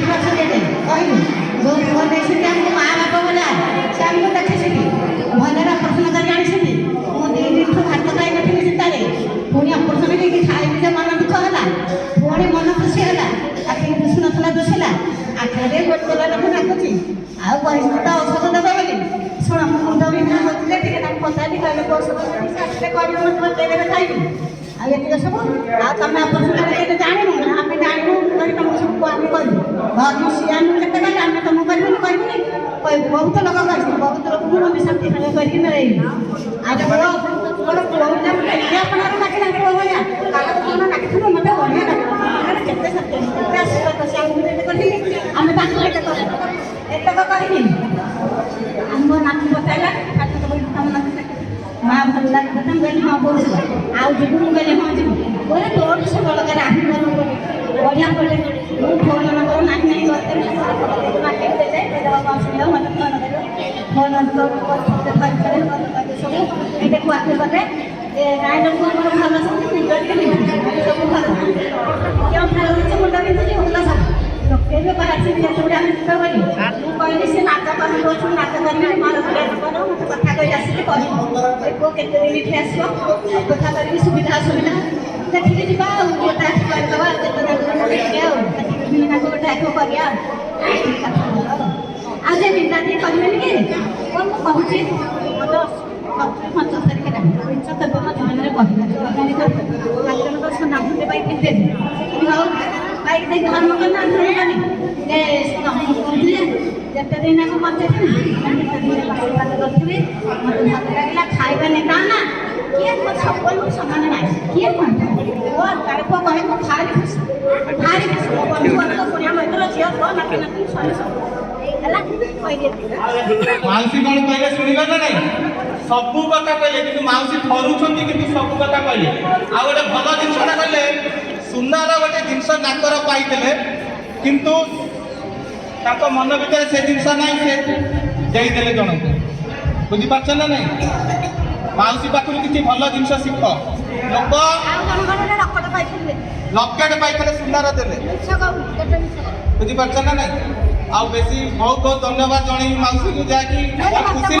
କହିଲୁ ଯେଉଁ ପୁଅ ଦେଇଛନ୍ତି ଆମକୁ ମା ବାପ ଭଳିଆ ସେ ଆମକୁ ଦେଖିଛନ୍ତି ଭଲରେ ଅପରେସନ କରି ଆଣିଛନ୍ତି। ମୁଁ 2 ଦିନଠୁ ଭାତ ଖାଇନଥିଲି ଚିନ୍ତାରେ, ପୁଣି ଅପରେସନ ହେଇକି ଖାଇଲି ଯେ ମନ ଦୁଃଖ ହେଲା, ପୁଣି ମନ ଖୁସି ହେଲା। ଆଖିରେ ଦୁଷୁନଥିଲା ଦୁଷିଲା, ଆଖିରେ ଗୋଟେ ଲୋକ ଡାକୁଛି ଆଉ ପରିସ୍ଥିତି ଔଷଧ ଦେବେ ବୋଲି। ଶୁଣ ମୋ ମୁଣ୍ଡ ବିନ୍ଧା ହେଉଥିଲେ ଟିକେ ତାଙ୍କୁ ପଚାରି କହିଲେ ଔଷଧ ଆସିଲେ କହିବେ ମୋତେ ବତେଇଦେବେ ଖାଇବି। ଆଉ ଏତିକ ସବୁ ଆଉ ତମେ ଅପରେସନ କେତେ ଜାଣିନୁ ନା ଆମେ ଜାଣିନୁ କରି ତମକୁ ସବୁ ଆମେ କରିବୁ ଘରକୁ ସିଏ ଆମେ କେତେ କଲେ ଆମେ ତମକୁ କରିବୁନି କହିବୁନି କହିବୁ। ବହୁତ ଲୋକ କହିଛୁ, ବହୁତ ଲୋକଙ୍କୁ ମନେ ଶାନ୍ତି କରିକି ନେଇବି। ଆଉ ପୁଅ ମୋର ପୁଅଟା ଇଏ ଆପଣଙ୍କର ନାକିଲା ପୁଅ ଭଳିଆ କାହାକୁ କଣ ନାକିଥିବ ମୋତେ ବଢ଼ିଆ ଲାଗିବ। କେତେ ସତ୍ୟ କେତେ ଆଶୀର୍ବାଦ ସେ ଆମକୁ ଯେତେ କରିଥିଲି ଆମେ ତାଙ୍କୁ କେତେ କରିବୁ ଏତକ କହିନି। ଆମ ନାତି ବସାଇଲା ତାକୁ ତ ତମ ନାତି ମା ଭଲ ଲାଗେ ମୁଁ କହିଲି ହଁ ବୋଉ ଆଉ ଯିବୁ, ମୁଁ କହିଲି ହଁ ଯିବୁ। ବୋଲେ ତୋଠୁ ସେ ବଳକାରେ ଆହୁରି ଭଲ ବଢ଼ିଆ ପଡ଼େ। ମୁଁ ଫୋନ୍ ନମ୍ବର ନାହିଁ ନାହିଁ କରିଦେବି ମାର୍କେଟ ଦେଲେ ଆସିଲେ ମୋତେ ଫୋନ୍ କରିବ, ଫୋନ୍ ସବୁ ଏଇଟା କୁଆଡ଼େ କଲେ ଗାଈ ଲୋକ ଆମର ଭଲ ସବୁ ମୁଣ୍ଡ ଟିକେ ସବୁ ଭଲ କେଉଁ ଭଲ ହେଉଛି ମୁଣ୍ଡ ବିନ୍ଧୁଛି ଭଲ ସବୁ କେବେ ବାହାରିଛି ଯେତେବେଳେ ଆମେ ଯିବା ବୋଲି ମୁଁ କହିଲି ସେ ନାଚ କରି ଦେଉଛୁ ନାଚ କରିବି ମୋର ନମ୍ବର ମୋତେ କଥା କହି ଆସିକି କହିବୁ ଏ ପୁଅ କେତେ ଦିନ ଏଠି ଆସିବ ଅପେକ୍ଷା କରିବି ସୁବିଧା ଅସୁବିଧା ଦେଖିକି ଯିବା ଆଉ ଗୋଟେ ଆଖି କରିଦେବା କେତେ ଦେଖିବା ଆଉ ଦେଖିକି ଗୋଟେ ଆଖି କରିବା ଆଉ ଯେ ବିନ୍ଦାଦି କରିବେନି କି କ'ଣ ମୁଁ କହୁଛି ମୋତେ 75 ତାରିଖରେ ଜିନିଷ କେବେ ମୋ ଜୀବନରେ କହିଲା ଠାକୁରଙ୍କ ସୁନା ଭୁଲି ପାଇକି ଦେବି ହଉ ପାଇକି ଦେଇ ଧର୍ମ କଲି ଆନ୍ଦୋଳନ କଲି ଯେ କହୁଥିଲି ଯେତେ ଦିନ ମୁଁ ବଞ୍ଚେଇଥିଲି କେତେ ଦିନ ଆଶୀର୍ବାଦ କରିଥିଲି ମୋତେ ଭଲ ଲାଗିଲା ଖାଇବାନି ନା ନା କିଏ ସବୁବେଳେ ସମାନ ନାହିଁ କିଏ କୁହନ୍ତି ପୁଅ ତାର ପୁଅ କହେ ମୁଁ ଭାରି ଖୁସି ଭାରି ଖୁସି ମୋ ବନ୍ଧୁବାନ୍ଧବ କୁଣିଆ ମୈତ୍ର ଝିଅ ପୁଅ ନାତି ନାତି ଶହେ ସବୁ ହେଲା ମାଉସୀ କ'ଣ କହିଲେ ଶୁଣିଲ ନା ନାଇଁ? ସବୁ କଥା କହିଲେ କିନ୍ତୁ ମାଉସୀ ଥରୁଛନ୍ତି କିନ୍ତୁ ସବୁ କଥା କହିଲେ। ଆଉ ଗୋଟେ ଭଲ ଜିନିଷଟା କହିଲେ ସୁନାର ଗୋଟେ ଜିନିଷ ନାକର ପାଇଥିଲେ କିନ୍ତୁ ତାଙ୍କ ମନ ଭିତରେ ସେ ଜିନିଷ ନାହିଁ, ସେ ଦେଇଦେଲେ ଜଣଙ୍କୁ। ବୁଝିପାରୁଛ ନା ନାଇଁ? ମାଉସୀ ପାଖରୁ କିଛି ଭଲ ଜିନିଷ ଶିଖ। ଲୋକ ଲକେଟ ପାଇଥିଲେ ସୁନାର ଦେଲେ। ବୁଝିପାରୁଛ ନା ନାଇଁ? ଆଉ ବେଶୀ ବହୁତ ବହୁତ ଧନ୍ୟବାଦ ଜଣେଇବି ମାଉସୀକୁ ଯାହାକି ଖୁସି